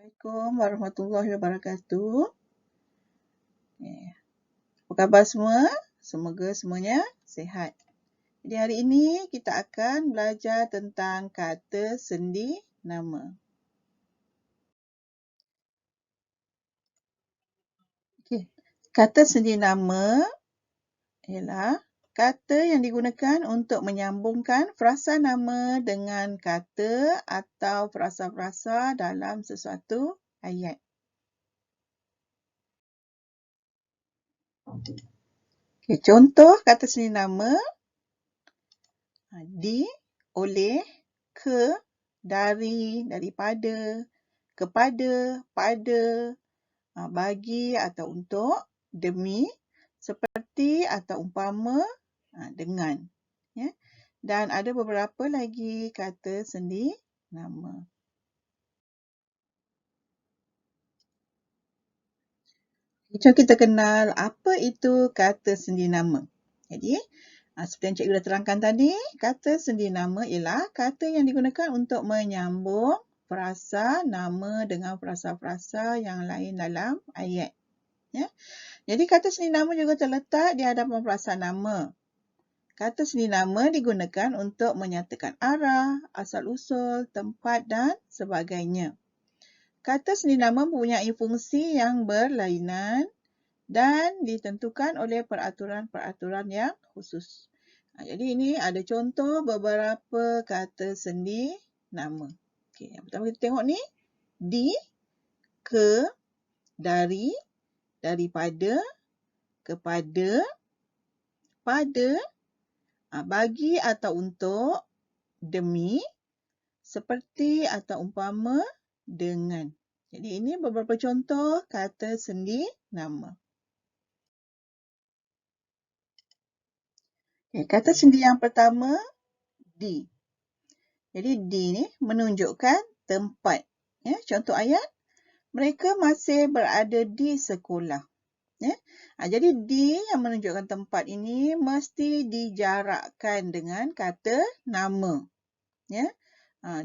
Assalamualaikum warahmatullahi wabarakatuh. Apa khabar semua? Semoga semuanya sihat. Jadi hari ini kita akan belajar tentang kata sendi nama. Kata sendi nama ialah kata yang digunakan untuk menyambungkan frasa nama dengan kata atau frasa-frasa dalam sesuatu ayat. Contoh kata sendi nama: di, oleh, ke, dari, daripada, kepada, pada, bagi atau untuk, demi, seperti atau umpama, dengan. Ya. Dan ada beberapa lagi kata sendi nama. Jom kita kenal apa itu kata sendi nama. Jadi, seperti yang cikgu dah terangkan tadi, kata sendi nama ialah kata yang digunakan untuk menyambung frasa nama dengan frasa-frasa yang lain dalam ayat. Ya. Jadi, kata sendi nama juga terletak di hadapan frasa nama. Kata sendi nama digunakan untuk menyatakan arah, asal-usul, tempat dan sebagainya. Kata sendi nama mempunyai fungsi yang berlainan dan ditentukan oleh peraturan-peraturan yang khusus. Jadi ini ada contoh beberapa kata sendi nama. Okey, yang pertama kita tengok ni, di, ke, dari, daripada, kepada, pada, bagi atau untuk, demi, seperti atau umpama, dengan. Jadi ini beberapa contoh kata sendi nama. Kata sendi yang pertama, di. Jadi di ni menunjukkan tempat. Ya, contoh ayat, mereka masih berada di sekolah. Ya. Jadi di yang menunjukkan tempat ini mesti dijarakkan dengan kata nama. Ya.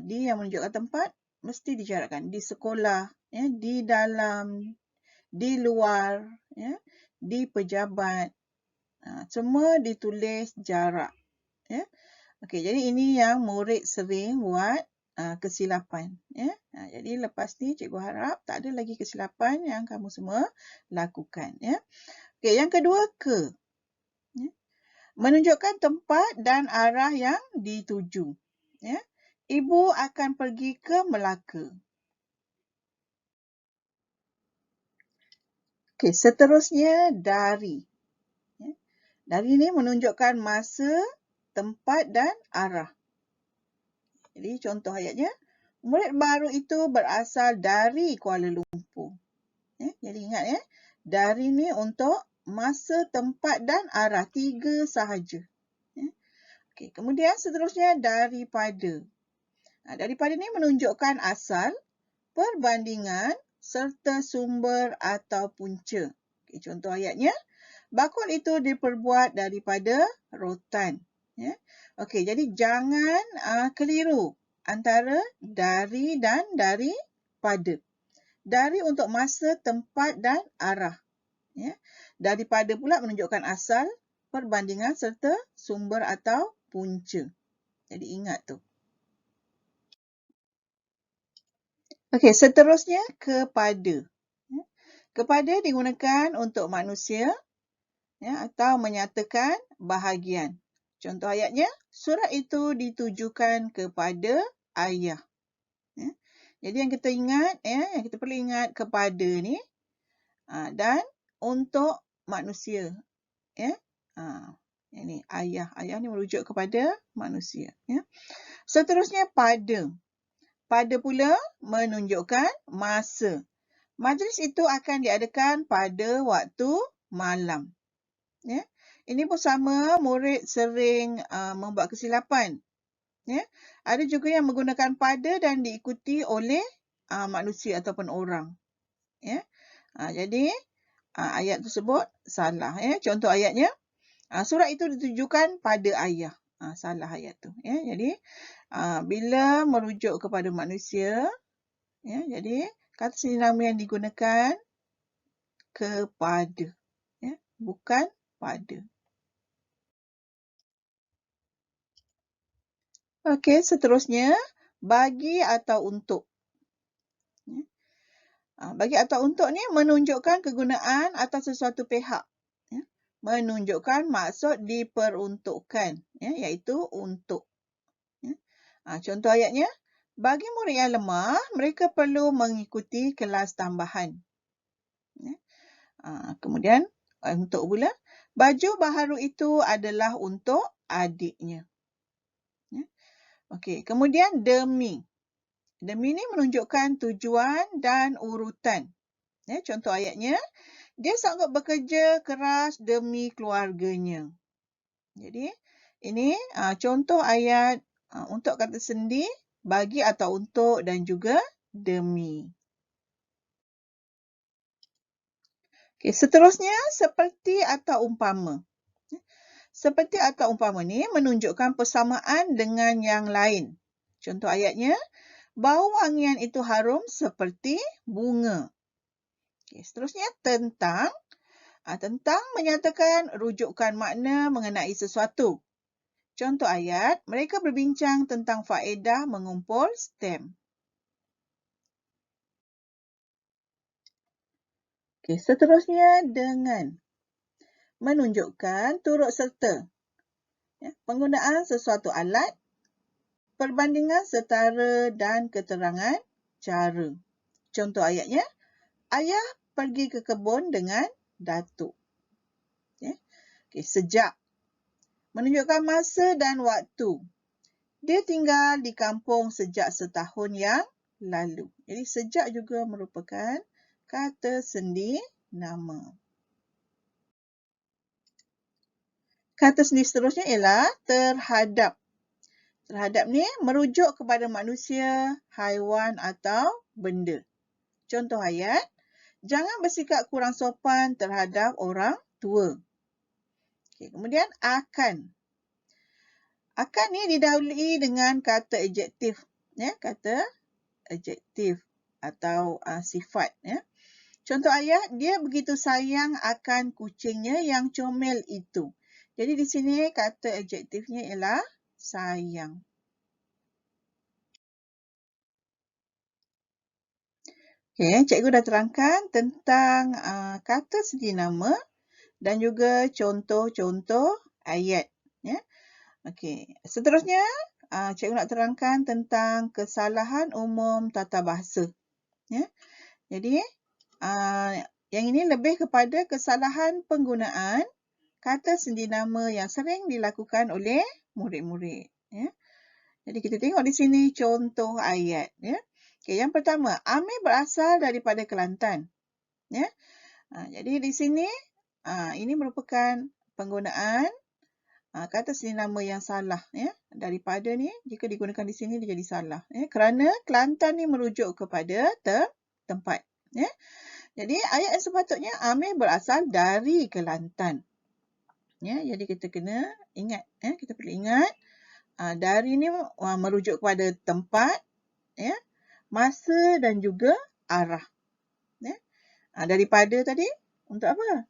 Di yang menunjukkan tempat mesti dijarakkan di sekolah, ya, di dalam, di luar, ya, di pejabat. Semua ditulis jarak. Ya. Okey, jadi ini yang murid sering buat kesilapan. Ya. Jadi lepas ni cikgu harap tak ada lagi kesilapan yang kamu semua lakukan. Ya. Okey, yang kedua, ke. Ya. Menunjukkan tempat dan arah yang dituju. Ya. Ibu akan pergi ke Melaka. Okey, seterusnya dari. Ya. Dari ni menunjukkan masa, tempat dan arah. Jadi contoh ayatnya, murid baru itu berasal dari Kuala Lumpur. Ya, jadi ingat ya, dari ni untuk masa, tempat dan arah, 3 sahaja. Ya. Okey, kemudian seterusnya daripada. Daripada ni menunjukkan asal, perbandingan serta sumber atau punca. Okey, contoh ayatnya, bakul itu diperbuat daripada rotan. Ya. Okey, jadi jangan keliru antara dari dan daripada. Dari untuk masa, tempat dan arah. Ya. Daripada pula menunjukkan asal, perbandingan serta sumber atau punca. Jadi ingat tu. Okey, seterusnya kepada. Ya. Kepada digunakan untuk manusia, ya, atau menyatakan bahagian. Contoh ayatnya, surat itu ditujukan kepada ayah. Ya. Jadi yang kita ingat, ya, yang kita perlu ingat kepada ni dan untuk manusia. Ya. Ini ayah. Ayah ni merujuk kepada manusia. Ya. Seterusnya pada. Pada pula menunjukkan masa. Majlis itu akan diadakan pada waktu malam. Ya. Ini pun sama, murid sering membuat kesilapan. Ya. Ada juga yang menggunakan pada dan diikuti oleh manusia ataupun orang. Ya. Jadi ayat tersebut salah. Ya. Contoh ayatnya, surat itu ditujukan pada ayah. Salah ayat tu. Ya. Jadi bila merujuk kepada manusia, ya, jadi Kata sendiri nama yang digunakan kepada. Ya, bukan pada. Okey, seterusnya, bagi atau untuk. Ya. Bagi atau untuk ni menunjukkan kegunaan atas sesuatu pihak. Ya. Menunjukkan maksud diperuntukkan, ya, iaitu untuk. Ya. Contoh ayatnya, bagi murid yang lemah, mereka perlu mengikuti kelas tambahan. Ya. Kemudian, untuk pula, baju baharu itu adalah untuk adiknya. Ya. Okey, kemudian demi. Demi ni menunjukkan tujuan dan urutan. Ya, contoh ayatnya, dia sanggup bekerja keras demi keluarganya. Jadi, ini contoh ayat untuk kata sendi, bagi atau untuk dan juga demi. Okay, seterusnya, seperti atau umpama. Seperti atau umpama ni menunjukkan persamaan dengan yang lain. Contoh ayatnya, bau wangian itu harum seperti bunga. Okay, seterusnya, tentang. Tentang menyatakan rujukan makna mengenai sesuatu. Contoh ayat, mereka berbincang tentang faedah mengumpul stem. Okay, seterusnya, dengan. Menunjukkan turut serta. Ya, penggunaan sesuatu alat, perbandingan setara dan keterangan cara. Contoh ayatnya, ayah pergi ke kebun dengan datuk. Ya. Okay, sejak. Menunjukkan masa dan waktu. Dia tinggal di kampung sejak setahun yang lalu. Jadi sejak juga merupakan kata sendi nama. Kata sendi seterusnya ialah terhadap. Terhadap ni merujuk kepada manusia, haiwan atau benda. Contoh ayat, jangan bersikap kurang sopan terhadap orang tua. Okay, kemudian akan. Akan ni didahului dengan kata adjektif. Ya, kata adjektif atau sifat. Ya. Contoh ayat, dia begitu sayang akan kucingnya yang comel itu. Jadi di sini kata adjektifnya ialah sayang. Okay, cikgu dah terangkan tentang kata sendi nama dan juga contoh-contoh ayat. Ya. Okay. Seterusnya, cikgu nak terangkan tentang kesalahan umum tata bahasa. Ya. Jadi, yang ini lebih kepada kesalahan penggunaan kata sendi nama yang sering dilakukan oleh murid-murid. Ya. Jadi, kita tengok di sini contoh ayat. Ya. Okay, yang pertama, Amir berasal daripada Kelantan. Ya. Jadi, di sini, ini merupakan penggunaan kata sendi nama yang salah. Ya. Daripada ni, jika digunakan di sini, dia jadi salah. Ya. Kerana Kelantan ni merujuk kepada tempat. Ya. Jadi, ayat yang sepatutnya, Amir berasal dari Kelantan. Ya. Jadi, kita kena ingat. Ya. Kita perlu ingat. Dari ni merujuk kepada tempat, ya, masa dan juga arah. Ya. Daripada tadi, untuk apa?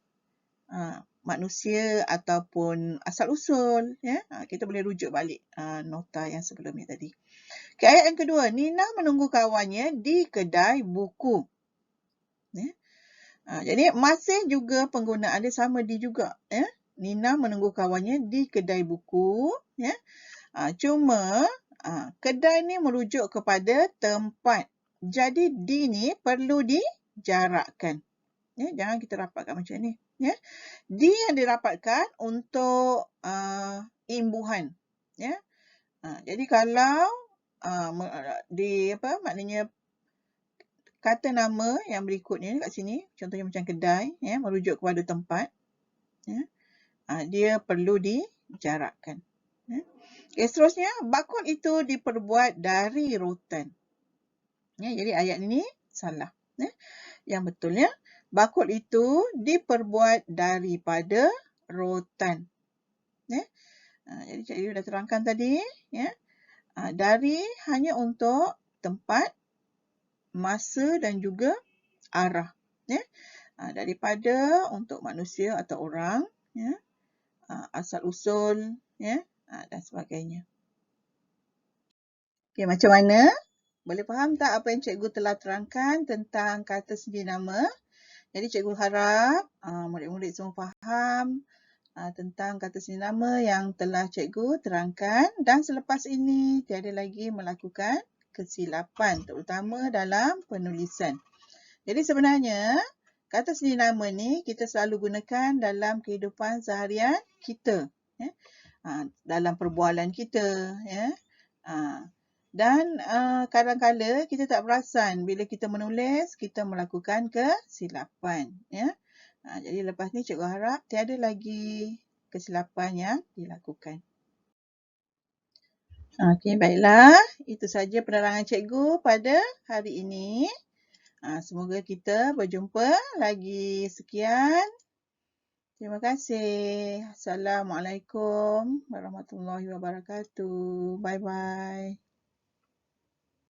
Manusia ataupun asal-usul. Ya. Kita boleh rujuk balik nota yang sebelum ni tadi. Okay, ayat yang kedua. Nina menunggu kawannya di kedai buku. Ya. Jadi, masih juga penggunaan dia sama di juga. Ya. Nina menunggu kawannya di kedai buku. Ya. Cuma, kedai ni merujuk kepada tempat. Jadi, di ni perlu dijarakkan. Ya, jangan kita rapatkan macam ni. Ya. Di yang dirapatkan untuk imbuhan. Ya. Jadi, kalau maknanya kata nama yang berikutnya kat sini, contohnya macam kedai, ya, merujuk kepada tempat. Ya. Dia perlu dijarakkan. Ya. Okay, seterusnya, bakul itu diperbuat dari rotan. Ya, jadi ayat ini salah. Ya. Yang betulnya, bakul itu diperbuat daripada rotan. Ya. Jadi cikgu dah terangkan tadi. Ya. Dari hanya untuk tempat, masa dan juga arah. Ya. Daripada untuk manusia atau orang, ya, asal-usul, ya, dan sebagainya. Okay, macam mana? Boleh faham tak apa yang cikgu telah terangkan tentang kata sendi nama? Jadi cikgu harap murid-murid semua faham tentang kata sendi nama yang telah cikgu terangkan, dan selepas ini tiada lagi melakukan kesilapan terutama dalam penulisan. Jadi sebenarnya kata sendi nama ni kita selalu gunakan dalam kehidupan seharian kita, ya. Dalam perbualan kita, ya. Dan kadang-kadang kita tak perasan bila kita menulis kita melakukan kesilapan, ya. Jadi lepas ni cikgu harap tiada lagi kesilapan yang dilakukan. Okey, baiklah. Itu saja penerangan cikgu pada hari ini. Semoga kita berjumpa lagi. Sekian. Terima kasih. Assalamualaikum warahmatullahi wabarakatuh. Bye-bye.